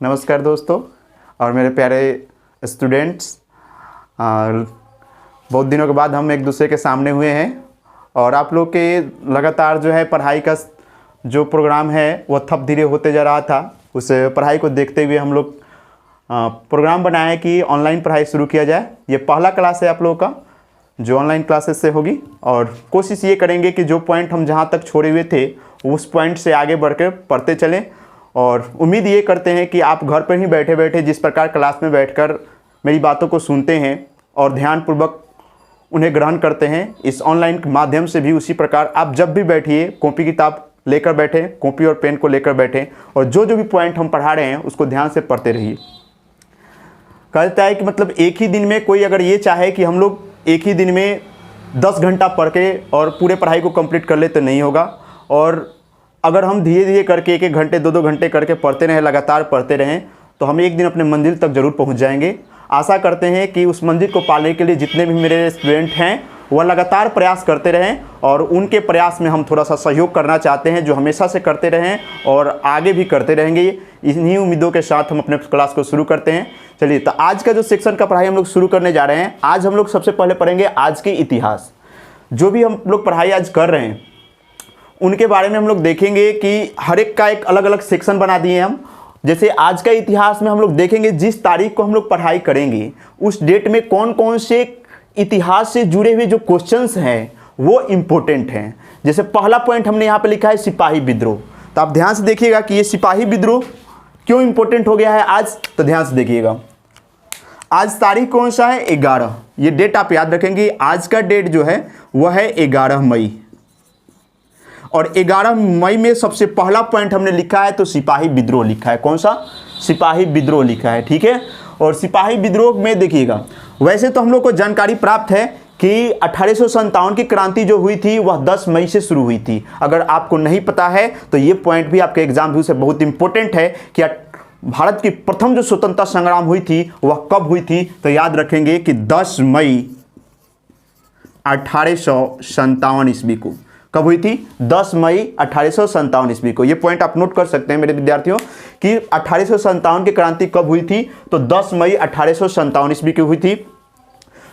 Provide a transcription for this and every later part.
नमस्कार दोस्तों और मेरे प्यारे स्टूडेंट्स। बहुत दिनों के बाद हम एक दूसरे के सामने हुए हैं और आप लोग के लगातार जो है पढ़ाई का जो प्रोग्राम है वो थप धीरे होते जा रहा था। उस पढ़ाई को देखते हुए हम लोग प्रोग्राम बनाए कि ऑनलाइन पढ़ाई शुरू किया जाए। ये पहला क्लास है आप लोगों का जो ऑनलाइन क्लासेस से होगी और कोशिश ये करेंगे कि जो पॉइंट हम जहाँ तक छोड़े हुए थे उस पॉइंट से आगे बढ़ कर पढ़ते चलें। और उम्मीद ये करते हैं कि आप घर पर ही बैठे बैठे जिस प्रकार क्लास में बैठकर मेरी बातों को सुनते हैं और ध्यानपूर्वक उन्हें ग्रहण करते हैं, इस ऑनलाइन के माध्यम से भी उसी प्रकार आप जब भी बैठिए कॉपी किताब लेकर बैठें, कॉपी और पेन को लेकर बैठें और जो भी पॉइंट हम पढ़ा रहे हैं उसको ध्यान से पढ़ते रहिए। कहता है कि मतलब एक ही दिन में कोई अगर ये चाहे कि हम लोग एक ही दिन में 10 घंटा पढ़ के और पूरे पढ़ाई को कंप्लीट कर ले तो नहीं होगा। और अगर हम धीरे धीरे करके 1-1 घंटे 2-2 घंटे करके पढ़ते रहें, लगातार पढ़ते रहें तो हम एक दिन अपने मंजिल तक ज़रूर पहुंच जाएंगे। आशा करते हैं कि उस मंजिल को पाने के लिए जितने भी मेरे स्टूडेंट हैं वह लगातार प्रयास करते रहें और उनके प्रयास में हम थोड़ा सा सहयोग करना चाहते हैं, जो हमेशा से करते रहें और आगे भी करते रहेंगे। इन्हीं उम्मीदों के साथ हम अपने क्लास को शुरू करते हैं। चलिए, तो आज का जो सेक्शन का पढ़ाई हम लोग शुरू करने जा रहे हैं, आज हम लोग सबसे पहले पढ़ेंगे आज के इतिहास। जो भी हम लोग पढ़ाई आज कर रहे हैं उनके बारे में हम लोग देखेंगे कि हर एक का एक अलग अलग सेक्शन बना दिए हम। जैसे आज का इतिहास में हम लोग देखेंगे जिस तारीख को हम लोग पढ़ाई करेंगे उस डेट में कौन कौन से इतिहास से जुड़े हुए जो क्वेश्चंस हैं वो इम्पोर्टेंट हैं। जैसे पहला पॉइंट हमने यहाँ पे लिखा है सिपाही विद्रोह। तो आप ध्यान से देखिएगा कि ये सिपाही विद्रोह क्यों इम्पोर्टेंट हो गया है आज, तो ध्यान से देखिएगा। आज तारीख कौन सा है? 11। ये डेट आप याद रखेंगे। आज का डेट जो है वह है 11 मई और 11 मई में सबसे पहला पॉइंट हमने लिखा है तो सिपाही विद्रोह लिखा है। कौन सा? सिपाही विद्रोह लिखा है, ठीक है। और सिपाही विद्रोह में देखिएगा, वैसे तो हम लोग को जानकारी प्राप्त है कि 1857 की क्रांति जो हुई थी वह 10 मई से शुरू हुई थी। अगर आपको नहीं पता है तो ये पॉइंट भी आपके एग्जाम व्यू से बहुत इंपॉर्टेंट है कि भारत की प्रथम जो स्वतंत्रता संग्राम हुई थी वह कब हुई थी, तो याद रखेंगे कि 10 मई 1857 ईस्वी को। कब हुई थी? 10 मई 1857 ईस्वी को। ये पॉइंट आप नोट कर सकते हैं मेरे विद्यार्थियों कि 1857 की क्रांति कब हुई थी, तो 10 मई 1857 ईस्वी की हुई थी।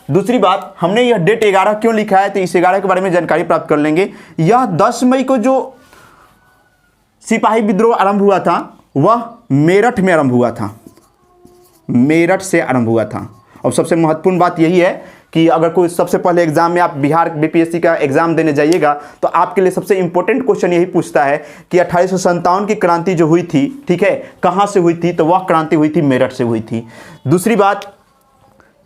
दूसरी बात, हमने यह डेट 11 क्यों लिखा है तो इस 11 के बारे में जानकारी प्राप्त कर लेंगे। यह 10 मई को जो सिपाही विद्रोह आरंभ हुआ था वह मेरठ में आरंभ हुआ था, मेरठ से आरंभ हुआ था। और सबसे महत्वपूर्ण बात यही है कि अगर कोई सबसे पहले एग्जाम में आप बिहार बीपीएससी का एग्जाम देने जाइएगा तो आपके लिए सबसे इंपॉर्टेंट क्वेश्चन यही पूछता है कि 1857 की क्रांति जो हुई थी, ठीक है, कहाँ से हुई थी, तो वह क्रांति हुई थी मेरठ से हुई थी। दूसरी बात,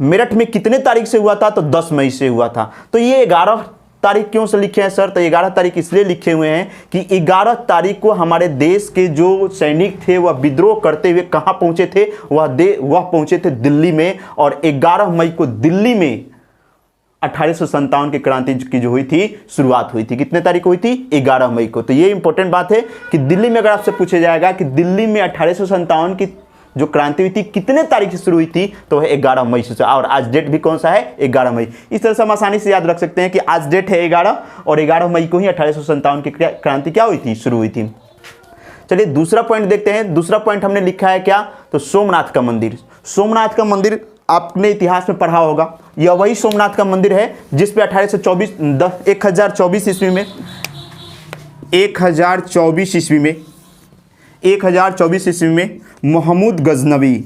मेरठ में कितने तारीख से हुआ था, तो 10 मई से हुआ था। तो ये 11 तारीख क्यों से लिखे हैं सर, तो 11 तारीख इसलिए लिखे हुए हैं कि 11 तारीख को हमारे देश के जो सैनिक थे वह विद्रोह करते हुए कहाँ पहुंचे थे, वह पहुंचे थे दिल्ली में। और 11 मई को दिल्ली में 1857 की क्रांति की जो हुई थी शुरुआत हुई थी। कितने तारीख को हुई थी? 11 मई को। तो ये इंपॉर्टेंट बात है कि दिल्ली में अगर आपसे पूछा जाएगा कि दिल्ली में 1857 की जो क्रांति हुई थी कितने तारीख से शुरू हुई थी, तो वह 11 मई से। और आज डेट भी कौन सा है? 11 मई। इस तरह से हम आसानी से याद रख सकते हैं कि आज डेट है 11 और 11 मई को ही 1857 की क्रांति क्या हुई थी? शुरू हुई थी। चलिए दूसरा पॉइंट देखते हैं। दूसरा पॉइंट हमने लिखा है क्या, तो सोमनाथ का मंदिर। सोमनाथ का मंदिर आपने इतिहास में पढ़ा होगा। यह वही सोमनाथ का मंदिर है जिस पे 1024 ईस्वी में 1024 ईस्वी में महमूद गजनवी,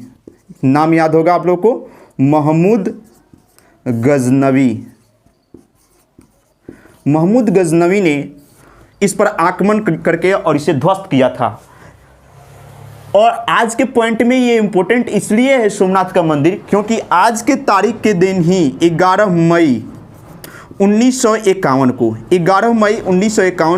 नाम याद होगा आप लोग को, महमूद गजनवी ने इस पर आक्रमण करके और इसे ध्वस्त किया था। और आज के पॉइंट में ये इंपॉर्टेंट इसलिए है सोमनाथ का मंदिर क्योंकि आज के तारीख के दिन ही 11 मई 1951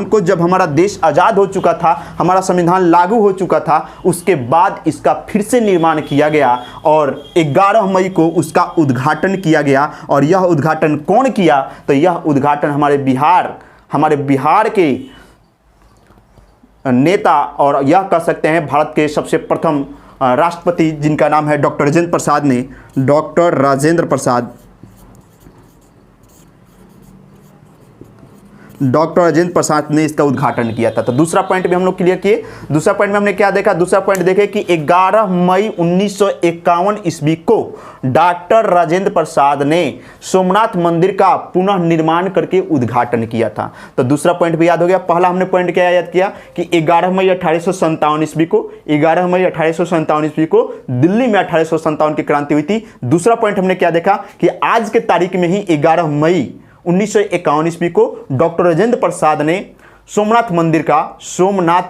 को जब हमारा देश आज़ाद हो चुका था, हमारा संविधान लागू हो चुका था, उसके बाद इसका फिर से निर्माण किया गया और 11 मई को उसका उद्घाटन किया गया। और यह उद्घाटन कौन किया, तो यह उद्घाटन हमारे बिहार के नेता और यह कह सकते हैं भारत के सबसे प्रथम राष्ट्रपति जिनका नाम है डॉक्टर राजेंद्र प्रसाद ने, डॉक्टर राजेंद्र प्रसाद ने इसका उद्घाटन किया था। तो दूसरा पॉइंट भी हम लोग क्लियर किए। दूसरा पॉइंट में हमने क्या देखा, दूसरा पॉइंट देखे कि 11 मई 1951 ईस्वी को डॉक्टर राजेंद्र प्रसाद ने सोमनाथ मंदिर का पुनः निर्माण करके उद्घाटन किया था। तो दूसरा पॉइंट भी याद हो गया। पहला हमने पॉइंट क्या याद किया कि 11 मई 1857 ईस्वी को 11 मई 1857 ईस्वी को दिल्ली में 1857 की क्रांति हुई थी। दूसरा पॉइंट हमने क्या देखा कि आज के तारीख में ही 11 मई 1951 ईस्वी को डॉक्टर राजेंद्र प्रसाद ने सोमनाथ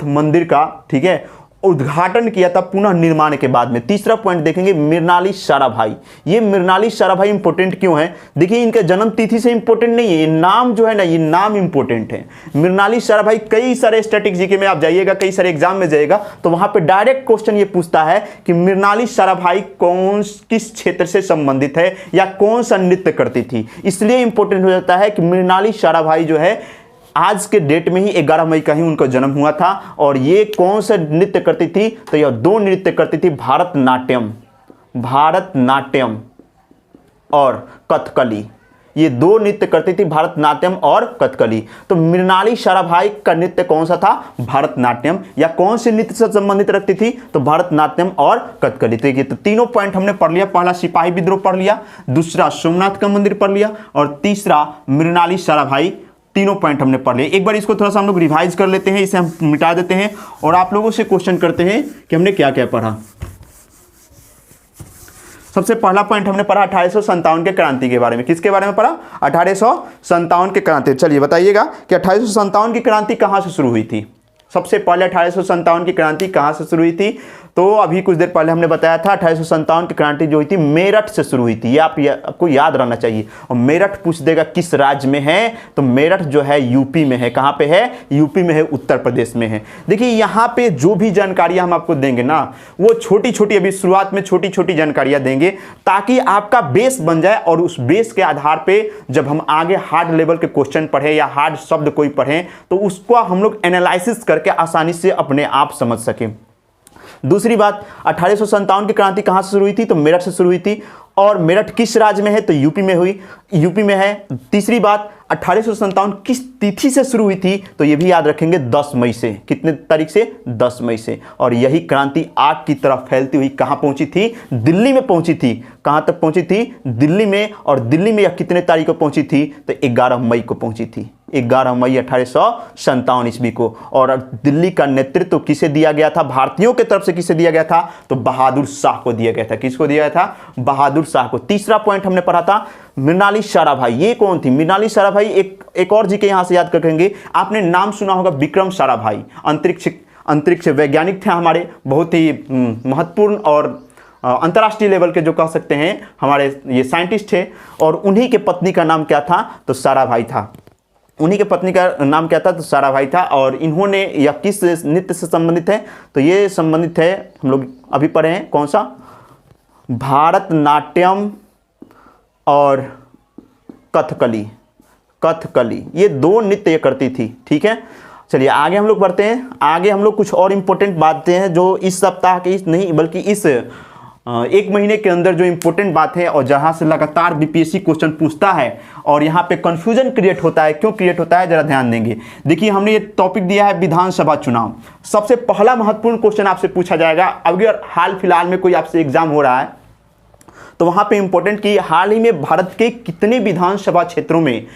मंदिर का ठीक है उद्घाटन किया था पुनः निर्माण के बाद में। तीसरा पॉइंट देखेंगे मृणाली साराभाई। ये मृणाली साराभाई इंपॉर्टेंट क्यों है? देखिए इनके जन्म तिथि से इंपॉर्टेंट नहीं है, ये नाम जो है ना, ये नाम इंपॉर्टेंट है। मृणाली साराभाई कई सारे स्टैटिक जीके में आप जाइएगा, कई सारे एग्जाम में जाइएगा तो वहां पे डायरेक्ट क्वेश्चन ये पूछता है कि मृणाली साराभाई किस क्षेत्र से संबंधित है या कौन सा नृत्य करती थी। इसलिए इंपॉर्टेंट हो जाता है कि मृणाली साराभाई जो है आज के डेट में ही 11 मई का ही उनका जन्म हुआ था। और ये कौन सा नृत्य करती थी? तो यह दो नृत्य करती थी, भारतनाट्यम और कथकली। ये दो नृत्य करती थी, भारतनाट्यम और कथकली। तो मृणाली साराभाई का नृत्य कौन सा था? भारतनाट्यम। या कौन से नृत्य से संबंधित रखती थी? तो भारतनाट्यम और कथकली। तो तीनों पॉइंट हमने पढ़ लिया। पहला सिपाही विद्रोह पढ़ लिया, दूसरा सोमनाथ का मंदिर पढ़ लिया और तीसरा मृणाली साराभाई। तीनों पॉइंट हमने पढ़ लिए। एक बार इसको थोड़ा सा हम लोग रिवाइज कर लेते हैं, इसे हम मिटा देते हैं और आप लोगों से क्वेश्चन करते हैं कि हमने क्या क्या पढ़ा। सबसे पहला पॉइंट हमने पढ़ा 1857 के क्रांति के बारे में। किसके बारे में पढ़ा? 1857 के क्रांति। चलिए बताइएगा कि 1857 की क्रांति कहां से शुरू हुई थी। सबसे पहले 1857 की क्रांति कहां से शुरू हुई थी? तो अभी कुछ देर पहले हमने बताया था 1857 की क्रांति जो हुई थी मेरठ से शुरू हुई थी। ये आपको याद रहना चाहिए। और मेरठ पूछ देगा किस राज्य में है, तो मेरठ जो है यूपी में है। कहां पे है? यूपी में है, उत्तर प्रदेश में है। देखिए यहाँ पे जो भी जानकारियां हम आपको देंगे ना, वो छोटी छोटी, अभी शुरुआत में छोटी छोटी जानकारियां देंगे ताकि आपका बेस बन जाए और उस बेस के आधार पर जब हम आगे हार्ड लेवल के क्वेश्चन पढ़े या हार्ड शब्द कोई पढ़ें तो उसको हम लोग एनालिसिस करके आसानी से अपने आप समझ सकें। दूसरी बात, 1857 की क्रांति कहां से शुरू हुई थी? तो मेरठ से शुरू हुई थी। और मेरठ किस राज्य में है? तो यूपी में हुई, यूपी में है। तीसरी बात, 1857 किस तिथि से शुरू हुई थी? तो ये भी याद रखेंगे 10 मई से। कितने तारीख से? 10 मई से। और यही क्रांति आग की तरफ फैलती हुई कहां पहुंची थी? दिल्ली में पहुंची थी। कहां तक पहुंची थी? दिल्ली में। और दिल्ली में यह कितने तारीख को पहुंची थी? तो 11 मई को पहुंची थी। 11 मई 1857 ईस्वी को। और दिल्ली का नेतृत्व किसे दिया गया था? भारतीयों के तरफ से किसे दिया गया था? तो बहादुर शाह को दिया गया था। किसको दिया गया था? बहादुर शाह को। तीसरा पॉइंट हमने पढ़ा था मृणाली साराभाई। ये कौन थी? मृणाली साराभाई एक और जी के यहां से याद करेंगे। आपने नाम सुना होगा विक्रम साराभाई। अंतरिक्ष वैज्ञानिक थे हमारे, बहुत ही महत्वपूर्ण और अंतर्राष्ट्रीय लेवल के जो कह सकते हैं हमारे ये साइंटिस्ट थे। और उन्हीं के पत्नी का नाम क्या था? तो साराभाई था। उन्हीं के पत्नी का नाम क्या था? तो साराभाई था। और इन्होंने या किस नृत्य से संबंधित है? तो ये संबंधित है, हम लोग अभी पढ़े हैं, कौन सा? भारतनाट्यम और कथकली। ये दो नृत्य करती थी। ठीक है, चलिए आगे हम लोग बढ़ते हैं। आगे हम लोग कुछ और इंपॉर्टेंट बातें हैं जो इस सप्ताह के नहीं बल्कि इस एक महीने के अंदर जो इंपॉर्टेंट बात है और जहां से लगातार बीपीएससी क्वेश्चन पूछता है और यहां पे कंफ्यूजन क्रिएट होता है। क्यों क्रिएट होता है, जरा ध्यान देंगे। देखिए हमने ये टॉपिक दिया है विधानसभा चुनाव। सबसे पहला महत्वपूर्ण क्वेश्चन आपसे पूछा जाएगा, अगर हाल फिलहाल में कोई आपसे एग्जाम हो रहा है तो वहां पे इंपॉर्टेंट कि हाल ही में भारत के कितने विधानसभा क्षेत्रों में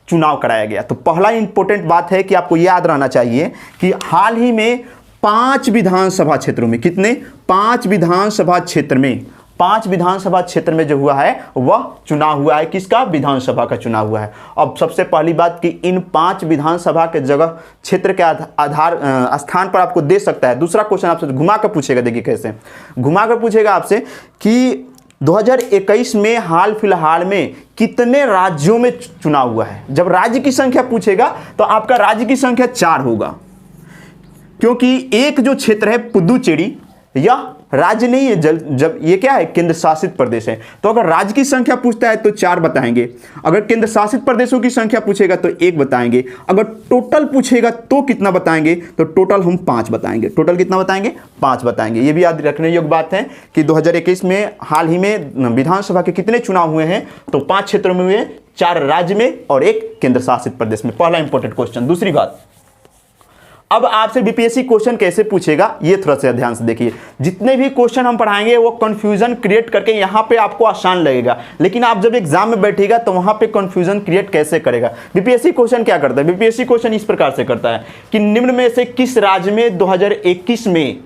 चुनाव कराया गया। तो पहला इंपॉर्टेंट बात है कि आपको याद रहना चाहिए कि हाल ही में 5 विधानसभा क्षेत्रों में, कितने? 5 विधानसभा क्षेत्र में, 5 विधानसभा क्षेत्र में जो हुआ है वह चुनाव हुआ है। किसका? विधानसभा का चुनाव हुआ है। अब सबसे पहली बात कि इन 5 विधानसभा के जगह क्षेत्र के आधार स्थान पर आपको दे सकता है। दूसरा क्वेश्चन आपसे घुमा कर पूछेगा। देखिए कैसे घुमा कर पूछेगा आपसे कि 2021 में हाल फिलहाल में कितने राज्यों में चुनाव हुआ है। जब राज्य की संख्या पूछेगा तो आपका राज्य की संख्या 4 होगा, क्योंकि एक जो क्षेत्र है पुदुचेरी, यह राज्य नहीं है, जब ये क्या है? केंद्र शासित प्रदेश है। तो अगर राज्य की संख्या पूछता है तो 4 बताएंगे, अगर केंद्र शासित प्रदेशों की संख्या पूछेगा तो 1 बताएंगे, अगर टोटल पूछेगा तो कितना बताएंगे? तो टोटल हम 5 बताएंगे। टोटल कितना बताएंगे? 5 बताएंगे। ये भी याद रखने योग्य बात है कि 2021 में हाल ही में विधानसभा के कितने चुनाव हुए हैं? तो 5 क्षेत्रों में हुए, 4 राज्य में और 1 केंद्र शासित प्रदेश में। पहला इंपॉर्टेंट क्वेश्चन। दूसरी बात, अब आपसे बीपीएससी क्वेश्चन कैसे पूछेगा ये थोड़ा सा ध्यान से देखिए। जितने भी क्वेश्चन हम पढ़ाएंगे वो कंफ्यूजन क्रिएट करके यहाँ पे आपको आसान लगेगा, लेकिन आप जब एग्जाम में बैठेगा तो वहाँ पे कंफ्यूजन क्रिएट कैसे करेगा। बीपीएससी क्वेश्चन क्या करता है? बीपीएससी क्वेश्चन इस प्रकार से करता है कि निम्न में से किस राज्य में 2021 में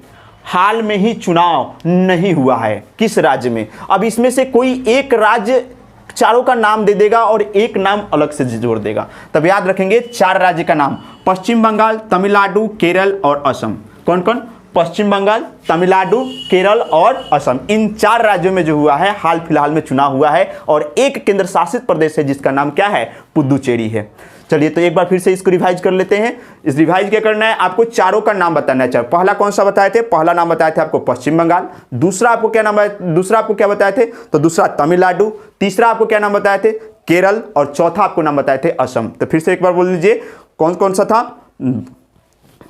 हाल में ही चुनाव नहीं हुआ है? किस राज्य में? अब इसमें से कोई एक राज्य चारों का नाम दे देगा और एक नाम अलग से जोड़ देगा। तब याद रखेंगे 4 राज्य का नाम, पश्चिम बंगाल, तमिलनाडु, केरल और असम। कौन कौन? पश्चिम बंगाल, तमिलनाडु, केरल और असम। इन 4 राज्यों में जो हुआ है हाल फिलहाल में चुनाव हुआ है और 1 केंद्र शासित प्रदेश है जिसका नाम क्या है? पुदुचेरी है। चलिए तो एक बार फिर से इसको रिवाइज कर लेते हैं। इस रिवाइज क्या करना है? आपको चारों का नाम बताना है। पहला कौन सा बताए थे? पहला नाम बताए थे आपको पश्चिम बंगाल। दूसरा आपको क्या नाम है? दूसरा आपको क्या बताए थे? तो दूसरा तमिलनाडु। तीसरा आपको क्या नाम बताए थे? केरल। और चौथा आपको नाम बताए थे असम। तो फिर से एक बार बोल लीजिए कौन कौन सा था?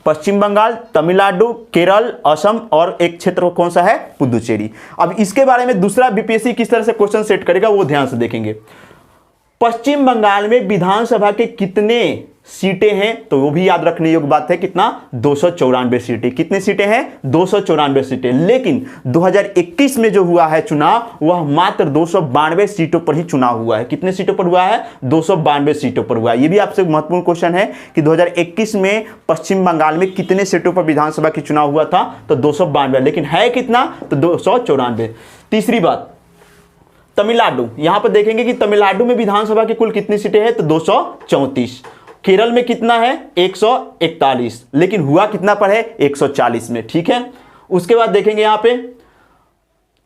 पश्चिम बंगाल, तमिलनाडु, केरल, असम और एक क्षेत्र कौन सा है? पुदुचेरी। अब इसके बारे में दूसरा बीपीएससी किस तरह से क्वेश्चन सेट करेगा वो ध्यान से देखेंगे। पश्चिम बंगाल में विधानसभा के कितने सीटें हैं? तो वो भी याद रखने योग्य बात है। कितना? 294 सीटें। कितनी सीटें हैं? 294 सीटें। लेकिन 2021 में जो हुआ है चुनाव वह मात्र 292 सीटों पर ही चुनाव हुआ है। कितने सीटों पर हुआ है? 292 सीटों पर हुआ है। ये भी आपसे महत्वपूर्ण क्वेश्चन है कि 2021 में पश्चिम बंगाल में कितने सीटों पर विधानसभा की चुनाव हुआ था? तो 292। लेकिन है कितना? तो 294। तीसरी बात, तमिलनाडु। यहां पर देखेंगे कि तमिलनाडु में विधानसभा की कुल कितनी सीटें हैं? तो 234। केरल में कितना है? 141। लेकिन हुआ कितना पर है? 140 में। ठीक है। उसके बाद देखेंगे यहां पे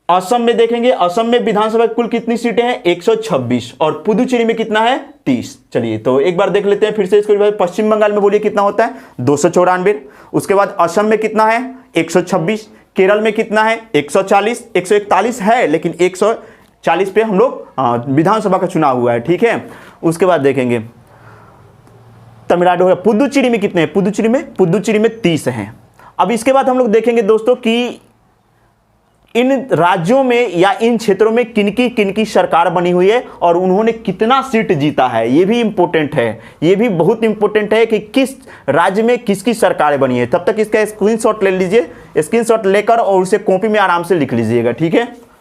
असम में, देखेंगे असम में विधानसभा की कुल कितनी सीटें हैं? 126। और पुदुचेरी में कितना है? 30। चलिए तो एक बार देख लेते हैं फिर से इसको। पश्चिम बंगाल में बोलिए कितना होता है? 294। उसके बाद असम में कितना है? 126। केरल में कितना है? 140। 141 है लेकिन 140 पे हम लोग विधानसभा का चुनाव हुआ है। ठीक है। उसके बाद देखेंगे तमिलनाडु है। पुदुचेरी में कितने हैं? पुदुचेरी में 30 हैं। अब इसके बाद हम लोग देखेंगे दोस्तों कि इन राज्यों में या इन क्षेत्रों में किनकी सरकार बनी हुई है और उन्होंने कितना सीट जीता है। ये भी इंपॉर्टेंट है। ये भी बहुत इंपॉर्टेंट है कि किस राज्य में किसकी सरकारें बनी है। तब तक इसका स्क्रीनशॉट ले लीजिए। स्क्रीनशॉट लेकर और उसे कॉपी में आराम से लिख लीजिएगा। ठीक है।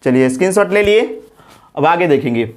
चलिए स्क्रीनशॉट ले लिए। अब आगे देखेंगे।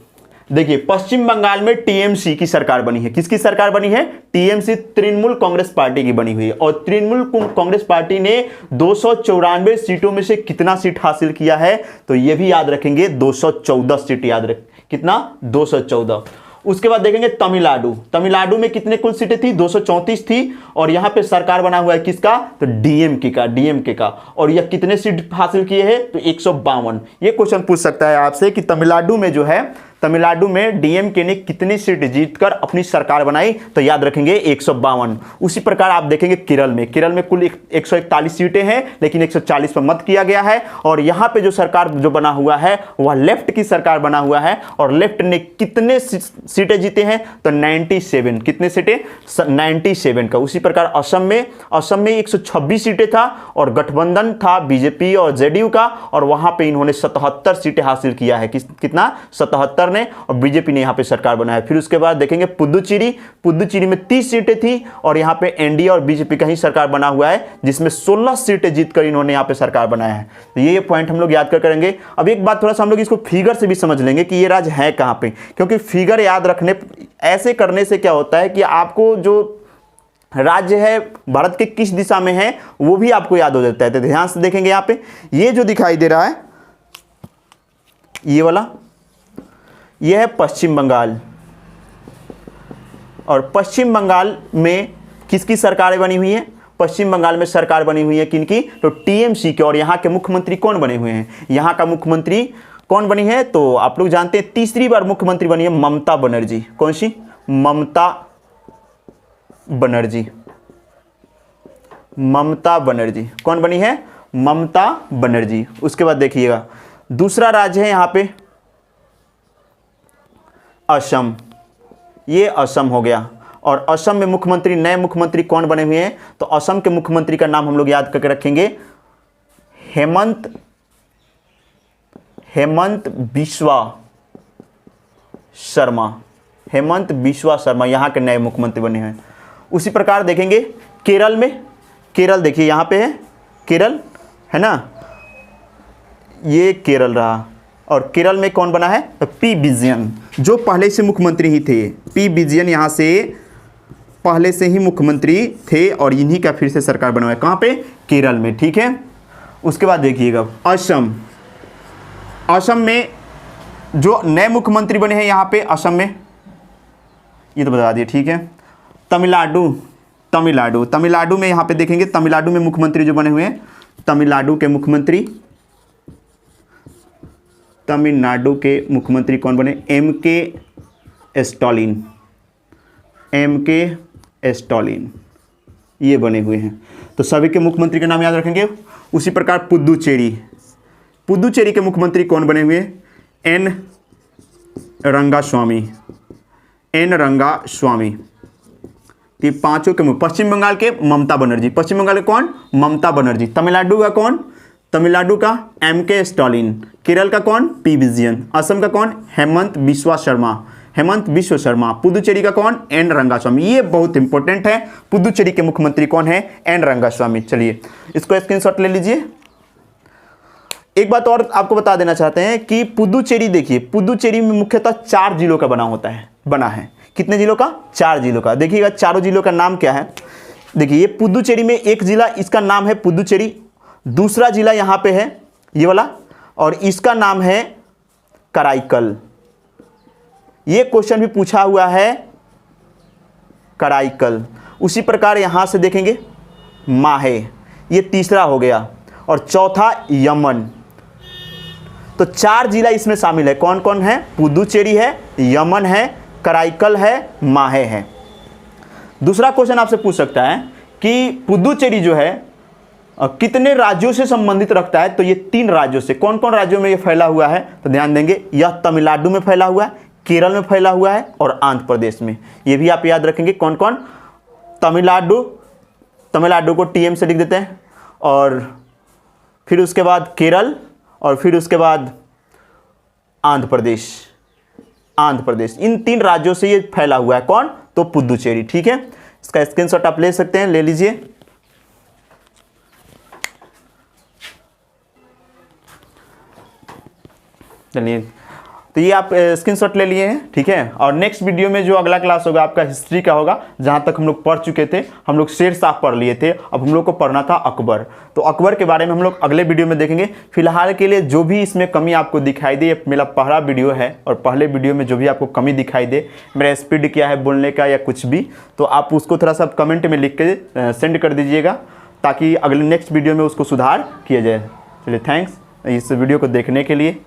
देखिए पश्चिम बंगाल में टीएमसी की सरकार बनी है। किसकी सरकार बनी है? टीएमसी, तृणमूल कांग्रेस पार्टी की बनी हुई है। और तृणमूल कांग्रेस पार्टी ने 294 सीटों में से कितना सीट हासिल किया है? तो यह भी याद रखेंगे 214 सीट याद रख। कितना? 214। उसके बाद देखेंगे तमिलनाडु में कितने कुल सीटें थी? 234 थी। और यहां पे सरकार बना हुआ है किसका? तो डीएमके का। और यह कितने सीट हासिल किए हैं? तो 152। ये क्वेश्चन पूछ सकता है आपसे कि तमिलनाडु में जो है, तमिलनाडु में डीएमके ने कितनी सीट जीतकर अपनी सरकार बनाई? तो याद रखेंगे 152। उसी प्रकार आप देखेंगे केरल में कुल 141 सीटें हैं लेकिन 140 पर मत किया गया है। और यहां पे जो सरकार जो बना हुआ है वह लेफ्ट की सरकार बना हुआ है। और लेफ्ट ने कितने सीटें जीते हैं? तो 97। कितने सीटें? 97 का। उसी प्रकार असम में 126 सीटें था और गठबंधन था बीजेपी और जेडीयू का। और वहां पे इन्होंने 77 सीटें हासिल किया है। कितना? 77 ने। और बीजेपी ने यहां पे सरकार बनाया। फिर उसके बाद देखेंगे पुदुचेरी में 30 सीटें थी और यहां पे एनडीए और बीजेपी का ही सरकार बना हुआ है जिसमें 16 सीटें जीतकर इन्होंने यहां पे सरकार बनाया है। तो ये पॉइंट हम लोग याद कर करेंगे। अब एक बात थोड़ा सा हम लोग इसको फिगर से भी समझ लेंगे कि ये राज्य है कहां पे, क्योंकि फिगर याद रखने ऐसे करने से क्या होता है कि आपको जो राज्य है भारत के किस दिशा में है वो भी आपको याद हो जाता है। तो ध्यान से देखेंगे यहां पे ये जो दिखाई दे रहा है ये वाला, यह है पश्चिम बंगाल। और पश्चिम बंगाल में किसकी सरकारें बनी हुई हैं? पश्चिम बंगाल में सरकार बनी हुई है किनकी? तो टीएमसी के। और यहां के मुख्यमंत्री कौन बने हुए हैं? यहां का मुख्यमंत्री कौन बनी है? तो आप लोग जानते हैं तीसरी बार मुख्यमंत्री बनी है ममता बनर्जी। कौन सी? ममता बनर्जी। कौन बनी है? ममता बनर्जी। उसके बाद देखिएगा दूसरा राज्य है यहां पे असम। ये असम हो गया। और असम में मुख्यमंत्री, नए मुख्यमंत्री कौन बने हुए हैं? तो असम के मुख्यमंत्री का नाम हम लोग याद करके रखेंगे, हेमंत बिस्वा शर्मा। हेमंत बिस्वा शर्मा यहाँ के नए मुख्यमंत्री बने हैं। उसी प्रकार देखेंगे केरल में, केरल देखिए यहाँ पे है केरल, है ना, ये केरल रहा। और केरल में कौन बना है? पी विजयन, जो पहले से मुख्यमंत्री ही थे। पी विजयन यहाँ से पहले से ही मुख्यमंत्री थे और इन्हीं का फिर से सरकार बना हुआ है। कहाँ पे? केरल में, ठीक है। उसके बाद देखिएगा असम, असम में जो नए मुख्यमंत्री बने हैं यहाँ पे असम में, ये तो बता दिए, ठीक है। तमिलनाडु, तमिलनाडु, तमिलनाडु में यहाँ पे देखेंगे, तमिलनाडु में मुख्यमंत्री जो बने हुए हैं, तमिलनाडु के मुख्यमंत्री, तमिलनाडु के मुख्यमंत्री कौन बने? एम.के. Stalin, MK. स्टालिन, ये बने हुए हैं। तो सभी के मुख्यमंत्री के नाम याद रखेंगे। उसी प्रकार पुदुचेरी, पुदुचेरी के मुख्यमंत्री कौन बने हुए? N Rangaswamy, N Rangaswamy. कि पांचों के पश्चिम बंगाल के ममता बनर्जी, पश्चिम बंगाल के कौन? ममता बनर्जी। तमिलनाडु का कौन? तमिलनाडु का एम.के. स्टालिन। केरल का कौन? पी विजयन। असम का कौन? हेमंत बिस्वा शर्मा, हेमंत बिस्वा शर्मा। पुदुचेरी का कौन? एन रंगास्वामी। ये बहुत इंपॉर्टेंट है, पुदुचेरी के मुख्यमंत्री कौन है? एन रंगास्वामी। चलिए इसको स्क्रीनशॉट ले लीजिए। एक बात और आपको बता देना चाहते हैं कि पुदुचेरी, देखिए पुदुचेरी में मुख्यतः 4 जिलों का बना है। कितने जिलों का? 4 जिलों का। देखिएगा चारों जिलों का नाम क्या है। देखिए ये पुदुचेरी में एक जिला, इसका नाम है पुदुचेरी। दूसरा जिला यहाँ पे है ये वाला, और इसका नाम है कराईकल। ये क्वेश्चन भी पूछा हुआ है, कराईकल। उसी प्रकार यहाँ से देखेंगे माहे, ये तीसरा हो गया, और चौथा यमन। तो 4 जिला इसमें शामिल है। कौन कौन है? पुदुचेरी है, यमन है, कराईकल है, माहे है। दूसरा क्वेश्चन आपसे पूछ सकता है कि पुदुचेरी जो है कितने राज्यों से संबंधित रखता है? तो ये 3 राज्यों से। कौन कौन राज्यों में ये फैला हुआ है? तो ध्यान देंगे, यह तमिलनाडु में फैला हुआ है, केरल में फैला हुआ है और आंध्र प्रदेश में। ये भी आप याद रखेंगे कौन कौन। तमिलनाडु, तमिलनाडु को TM से लिख देते हैं, और फिर उसके बाद केरल, और फिर उसके बाद आंध्र प्रदेश, आंध्र प्रदेश। इन 3 राज्यों से ये फैला हुआ है। कौन? तो पुदुचेरी, ठीक है। इसका स्क्रीनशॉट आप ले सकते हैं, ले लीजिए। चलिए, तो ये आप स्क्रीनशॉट ले लिए हैं, ठीक है। और नेक्स्ट वीडियो में जो अगला क्लास होगा आपका हिस्ट्री का होगा, जहाँ तक हम लोग पढ़ चुके थे। हम लोग शेर शाह पढ़ लिए थे, अब हम लोग को पढ़ना था अकबर। तो अकबर के बारे में हम लोग अगले वीडियो में देखेंगे। फिलहाल के लिए जो भी इसमें कमी आपको दिखाई दे, मेरा पहला वीडियो है, और पहले वीडियो में जो भी आपको कमी दिखाई दे, मेरा स्पीड क्या है बोलने का या कुछ भी, तो आप उसको थोड़ा सा कमेंट में लिख के सेंड कर दीजिएगा, ताकि अगले नेक्स्ट वीडियो में उसको सुधार किया जाए। चलिए, थैंक्स इस वीडियो को देखने के लिए।